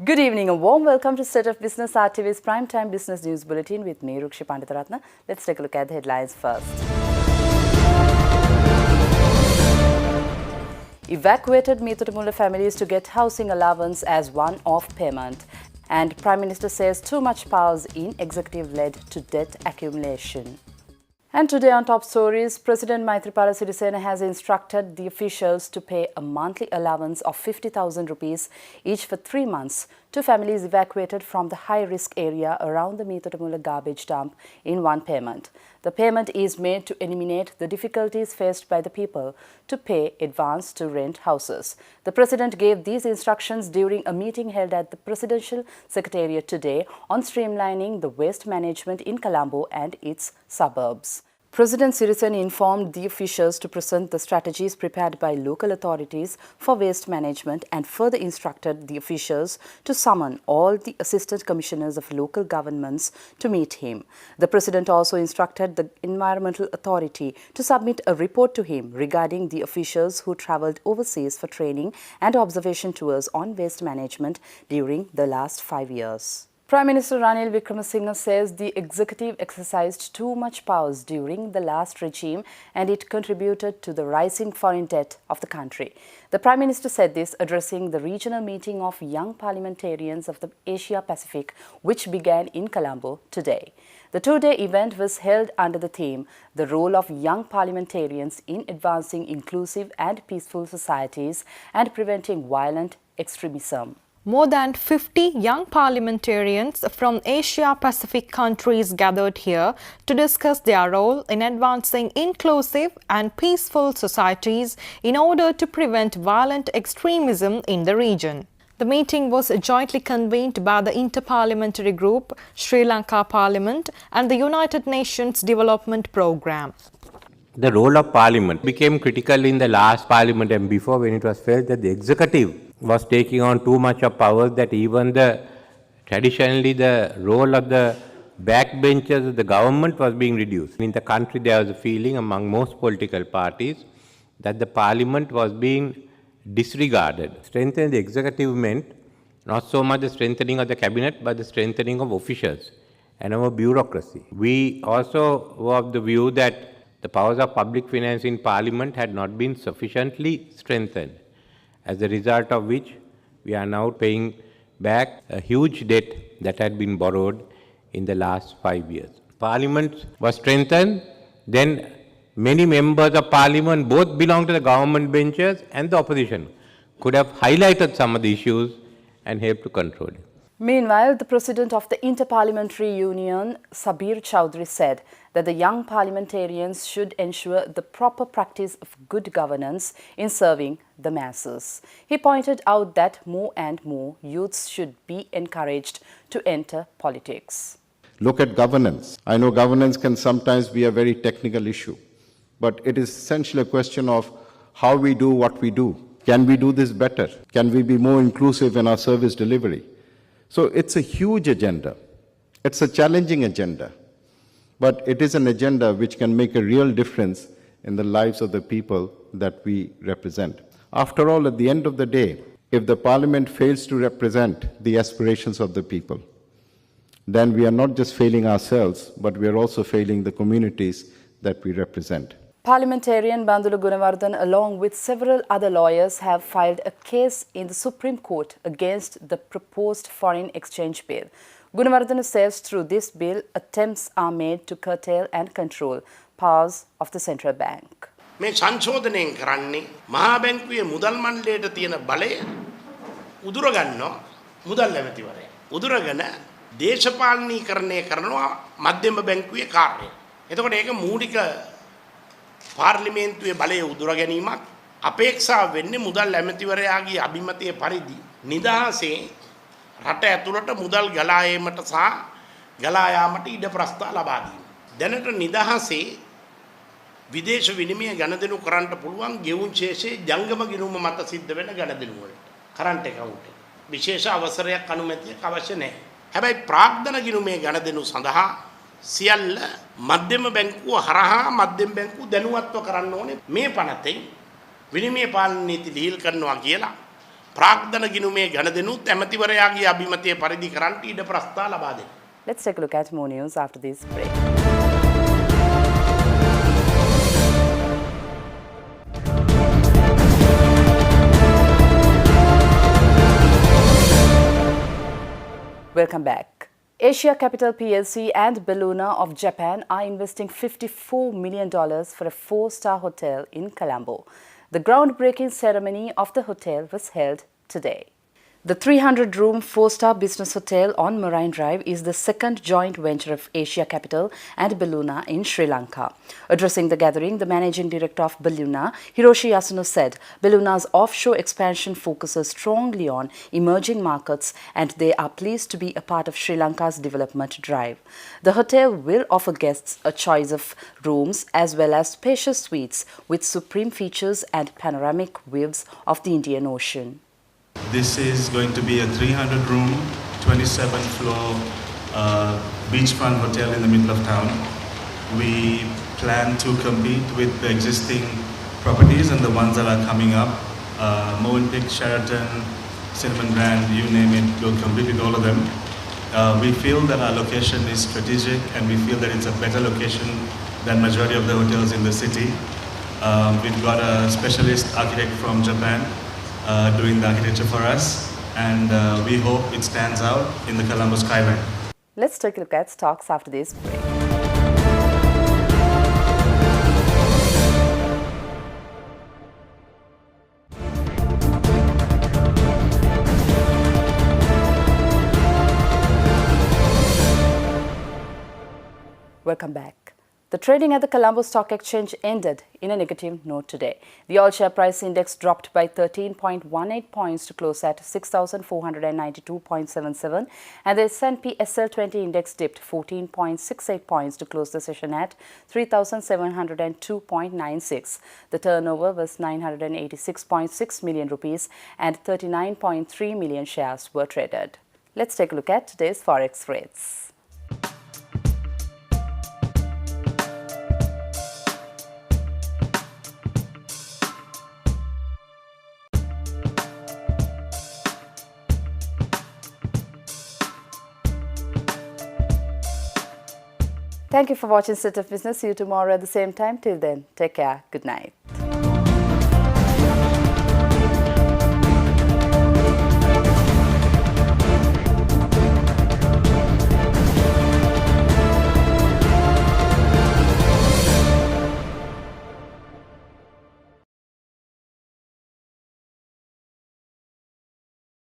Good evening, a warm welcome to State of Business, RTV's Primetime Business News Bulletin with me, Rukshi Panditaratna. Let's take a look at the headlines first. Evacuated Mithudamula families to get housing allowance as one-off payment. And Prime Minister says too much powers in executive led to debt accumulation. And today on Top Stories, President Maithripala Sirisena has instructed the officials to pay a monthly allowance of 50,000 rupees each for 3 months to families evacuated from the high-risk area around the Mithudamula garbage dump in one payment. The payment is made to eliminate the difficulties faced by the people to pay advance to rent houses. The President gave these instructions during a meeting held at the Presidential Secretariat today on streamlining the waste management in Colombo and its suburbs. President Sirisena informed the officials to present the strategies prepared by local authorities for waste management and further instructed the officials to summon all the assistant commissioners of local governments to meet him. The President also instructed the Environmental Authority to submit a report to him regarding the officials who travelled overseas for training and observation tours on waste management during the last 5 years. Prime Minister Ranil Wickremesinghe says the executive exercised too much powers during the last regime and it contributed to the rising foreign debt of the country. The Prime Minister said this addressing the regional meeting of young parliamentarians of the Asia Pacific, which began in Colombo today. The two-day event was held under the theme, The Role of Young Parliamentarians in Advancing Inclusive and Peaceful Societies and Preventing Violent Extremism. More than 50 young parliamentarians from Asia-Pacific countries gathered here to discuss their role in advancing inclusive and peaceful societies in order to prevent violent extremism in the region. The meeting was jointly convened by the Inter-Parliamentary Group, Sri Lanka Parliament and the United Nations Development Programme. The role of Parliament became critical in the last Parliament and before, when it was felt that the executive was taking on too much of power, that even traditionally the role of the backbenchers of the government was being reduced. In the country there was a feeling among most political parties that the Parliament was being disregarded. Strengthening the executive meant not so much the strengthening of the cabinet but the strengthening of officials and our bureaucracy. We also were of the view that the powers of public finance in Parliament had not been sufficiently strengthened, as a result of which we are now paying back a huge debt that had been borrowed in the last 5 years. Parliament was strengthened, then many members of Parliament, both belong to the government benches and the opposition, could have highlighted some of the issues and helped to control it. Meanwhile, the President of the Inter-Parliamentary Union, Sabir Chowdhury, said that the young parliamentarians should ensure the proper practice of good governance in serving the masses. He pointed out that more and more youths should be encouraged to enter politics. Look at governance. I know governance can sometimes be a very technical issue, but it is essentially a question of how we do what we do. Can we do this better? Can we be more inclusive in our service delivery? So it's a huge agenda. It's a challenging agenda. But it is an agenda which can make a real difference in the lives of the people that we represent. After all, at the end of the day, if the Parliament fails to represent the aspirations of the people, then we are not just failing ourselves, but we are also failing the communities that we represent. Parliamentarian Bandula Gunawardene, along with several other lawyers, have filed a case in the Supreme Court against the proposed foreign exchange bill. Gunawardene says through this bill, attempts are made to curtail and control powers of the central bank. මේ සංශෝධනයෙන් කරන්නේ මහා බැංකුවේ මුදල් මණ්ඩලයට තියෙන බලය උදුර ගන්නවා මුදල් ඇමතිවරයා. උදුරගෙන දේශපාලනීකරණය කරනවා මධ්‍යම බැංකුවේ කාර්යය. එතකොට ඒක මූලික පාර්ලිමේන්තුවේ බලය උදුර ගැනීමක් අපේක්ෂා වෙන්නේ මුදල් ඇමතිවරයාගේ අභිමතයේ පරිදි නිදහසේ රට ඇතුළට මුදල් ගලා ඒමට සහ ගලා යාමට ඉඩ ප්‍රස්ථා ලබා දීම. දැනට නිදහසේ විදේශ විනිමය ගණදෙනු කරන්න පුළුවන් ගෙවුම් ශේෂයේ ජංගම ගිණුම මත සිද්ධ වෙන ගණදෙනු වලට කරන්ට් account එක. විශේෂ අවසරයක් අනුමැතියක් අවශ්‍ය නැහැ. හැබැයි ප්‍රාග්ධන ගිණුමේ ගණදෙනු සඳහා සියල්ල මධ්‍යම බැංකුව හරහා මධ්‍යම බැංකුව දැනුවත්ව කරන්න ඕනේ. මේ පනතෙන් විනිමය පාලන නීති ලිහිල් කරනවා කියලා ප්‍රාග්ධන ගිණුමේ ගණදෙනුත් ඇමතිවරයාගේ අභිමතය පරිදි කරන්නට ඉඩ ප්‍රස්ථා ලබා දෙනවා. Let's take a look at more news after this break. Welcome back. Asia Capital PLC and Belluna of Japan are investing $54 million for a 4-star hotel in Colombo. The groundbreaking ceremony of the hotel was held today. The 300-room 4-star business hotel on Marine Drive is the second joint venture of Asia Capital and Belluna in Sri Lanka. Addressing the gathering, the managing director of Belluna, Hiroshi Yasuno, said Belluna's offshore expansion focuses strongly on emerging markets and they are pleased to be a part of Sri Lanka's development drive. The hotel will offer guests a choice of rooms as well as spacious suites with supreme features and panoramic views of the Indian Ocean. This is going to be a 300-room, 27-floor beachfront hotel in the middle of town. We plan to compete with the existing properties and the ones that are coming up. Movenpick, Sheraton, Cinnamon Grand, you name it, we'll compete with all of them. We feel that our location is strategic and we feel that it's a better location than majority of the hotels in the city. We've got a specialist architect from Japan doing the architecture for us, and we hope it stands out in the Colombo skyline. Let's take a look at stocks after this break. Welcome back. The trading at the Colombo Stock Exchange ended in a negative note today. The all-share price index dropped by 13.18 points to close at 6,492.77, and the S&P SL20 index dipped 14.68 points to close the session at 3,702.96. The turnover was 986.6 million rupees and 39.3 million shares were traded. Let's take a look at today's forex rates. Thank you for watching State of Business. See you tomorrow at the same time. Till then, take care. Good night.